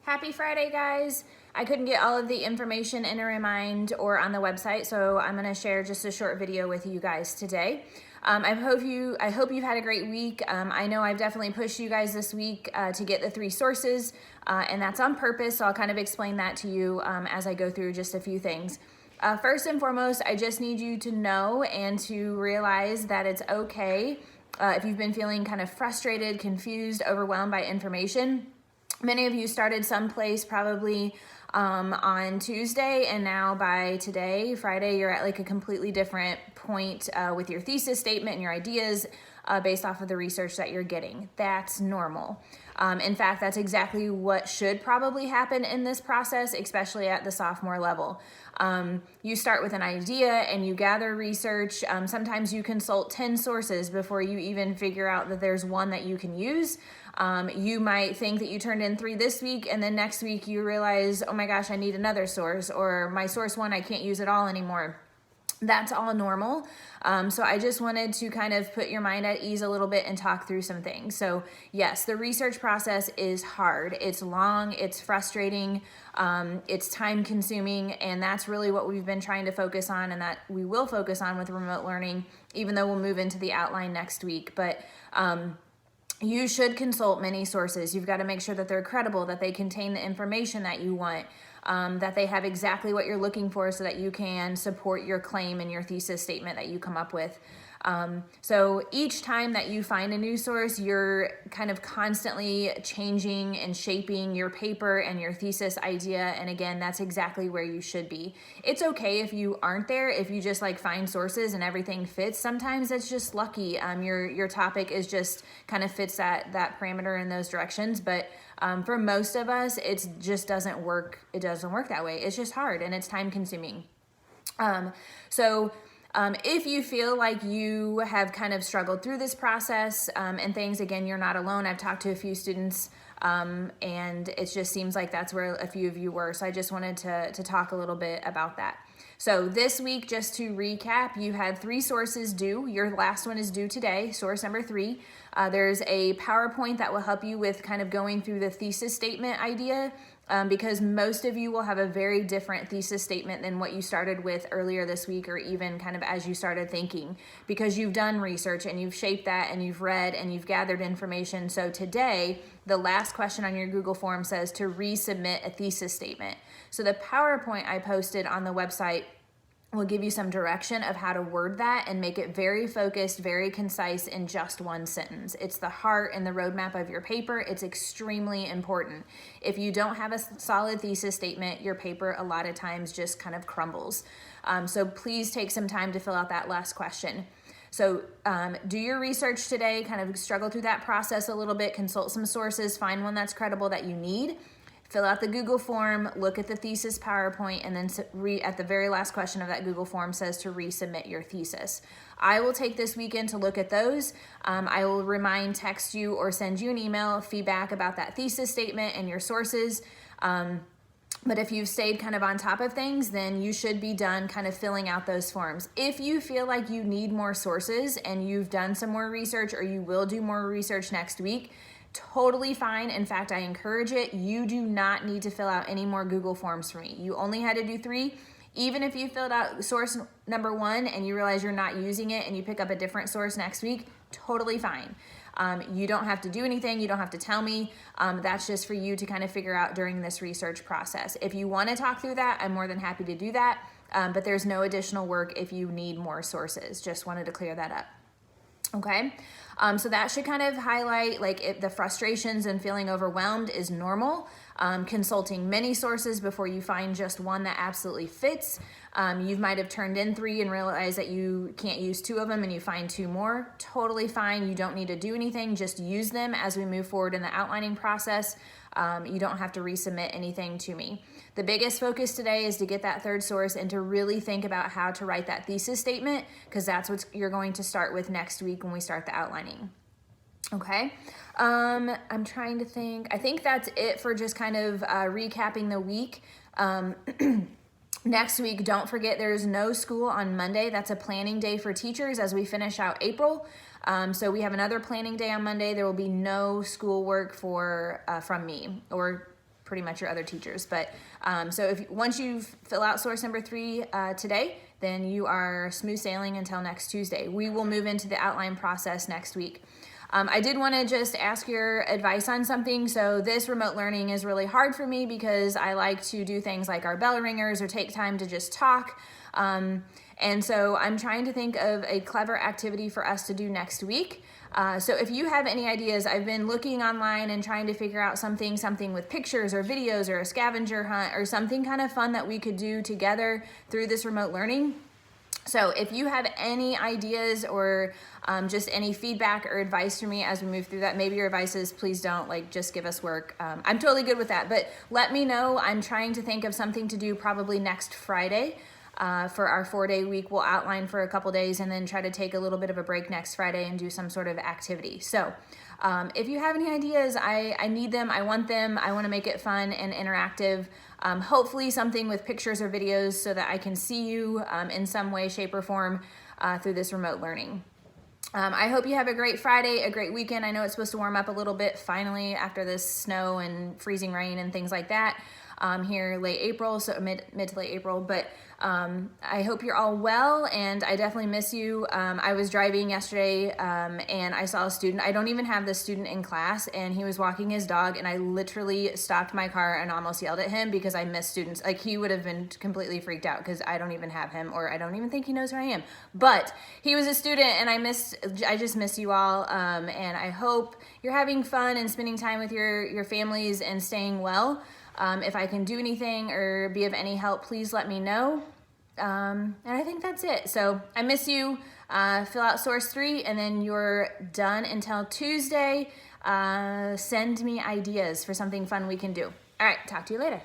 Happy Friday, guys. I couldn't get all of the information in a Remind or on the website, so I'm gonna share just a short video with you guys today. I hope you've had a great week. I know I've definitely pushed you guys this week to get the 3 sources, and that's on purpose, so I'll kind of explain that to you as I go through just a few things. First and foremost, I just need you to know and to realize that it's okay if you've been feeling kind of frustrated, confused, overwhelmed by information. Many of you started someplace probably on Tuesday, and now by today, Friday, you're at like a completely different point with your thesis statement and your ideas based off of the research that you're getting. That's normal. In fact, that's exactly what should probably happen in this process, especially at the sophomore level. You start with an idea and you gather research. Sometimes you consult 10 sources before you even figure out that there's one that you can use. You might think that you turned in 3 this week, and then next week you realize, oh my gosh, I need another source, or my source 1 I can't use at all anymore. That's all normal. So I just wanted to kind of put your mind at ease a little bit and talk through some things. So yes, the research process is hard. It's long, it's frustrating, it's time consuming, and that's really what we've been trying to focus on, and that we will focus on with remote learning, even though we'll move into the outline next week. But you should consult many sources. You've got to make sure that they're credible, that they contain the information that you want, that they have exactly what you're looking for so that you can support your claim and your thesis statement that you come up with. So each time that you find a new source, you're kind of constantly changing and shaping your paper and your thesis idea. And again, that's exactly where you should be. It's okay if you aren't there, if you just like find sources and everything fits. Sometimes it's just lucky. Your topic is just kind of fits that parameter in those directions. But for most of us, it just doesn't work. It doesn't work that way. It's just hard and it's time consuming. If you feel like you have kind of struggled through this process and things, again, you're not alone. I've talked to a few students and it just seems like that's where a few of you were. So I just wanted to talk a little bit about that. So this week, just to recap, you had 3 sources due. Your last one is due today, source number 3. There's a PowerPoint that will help you with kind of going through the thesis statement idea because most of you will have a very different thesis statement than what you started with earlier this week, or even kind of as you started thinking, because you've done research and you've shaped that and you've read and you've gathered information. So today, the last question on your Google form says to resubmit a thesis statement. So the PowerPoint I posted on the website will give you some direction of how to word that and make it very focused, very concise in just 1 sentence. It's the heart and the roadmap of your paper. It's extremely important. If you don't have a solid thesis statement, your paper a lot of times just kind of crumbles. So please take some time to fill out that last question. So do your research today, kind of struggle through that process a little bit, consult some sources, find one that's credible that you need. Fill out the Google form, look at the thesis PowerPoint, and then at the very last question of that Google form says to resubmit your thesis. I will take this weekend to look at those. I will text you, or send you an email feedback about that thesis statement and your sources. But if you've stayed kind of on top of things, then you should be done kind of filling out those forms. If you feel like you need more sources and you've done some more research, or you will do more research next week, totally fine. In fact, I encourage it. You do not need to fill out any more Google Forms for me. You only had to do 3. Even if you filled out source number 1 and you realize you're not using it and you pick up a different source next week, totally fine. You don't have to do anything. You don't have to tell me. That's just for you to kind of figure out during this research process. If you want to talk through that, I'm more than happy to do that. But there's no additional work if you need more sources. Just wanted to clear that up. Okay, so that should kind of highlight like the frustrations and feeling overwhelmed is normal. Consulting many sources before you find just one that absolutely fits. You might have turned in 3 and realized that you can't use 2 of them and you find 2 more. Totally fine. You don't need to do anything. Just use them as we move forward in the outlining process. You don't have to resubmit anything to me. The biggest focus today is to get that 3rd source and to really think about how to write that thesis statement, because that's what you're going to start with next week when we start the outlining. Okay, I'm trying to think. I think that's it for just kind of recapping the week. Next week, don't forget there's no school on Monday. That's a planning day for teachers as we finish out April. So we have another planning day on Monday. There will be no schoolwork from me or pretty much your other teachers. But so if once you fill out source number 3 today, then you are smooth sailing until next Tuesday. We will move into the outline process next week. I did want to just ask your advice on something. So this remote learning is really hard for me because I like to do things like our bell ringers or take time to just talk. And so I'm trying to think of a clever activity for us to do next week. So if you have any ideas, I've been looking online and trying to figure out something with pictures or videos or a scavenger hunt or something kind of fun that we could do together through this remote learning. So if you have any ideas or just any feedback or advice for me as we move through that, maybe your advice is please don't, like, just give us work. I'm totally good with that, but let me know. I'm trying to think of something to do probably next Friday for our 4-day week. We'll outline for a couple days and then try to take a little bit of a break next Friday and do some sort of activity. So if you have any ideas, I need them. I want them. I want to make it fun and interactive. Hopefully something with pictures or videos so that I can see you in some way, shape, or form through this remote learning. I hope you have a great Friday, a great weekend. I know it's supposed to warm up a little bit finally after this snow and freezing rain and things like that here late April, so mid to late April. But I hope you're all well, and I definitely miss you. I was driving yesterday and I saw a student. I don't even have this student in class, and he was walking his dog, and I literally stopped my car and almost yelled at him because I miss students. Like, he would have been completely freaked out because I don't even have him, or I don't even think he knows who I am. But he was a student, and I just miss you all, and I hope you're having fun and spending time with your families and staying well. If I can do anything or be of any help, please let me know. And I think that's it. So I miss you. Fill out source 3 and then you're done until Tuesday. Send me ideas for something fun we can do. All right, talk to you later.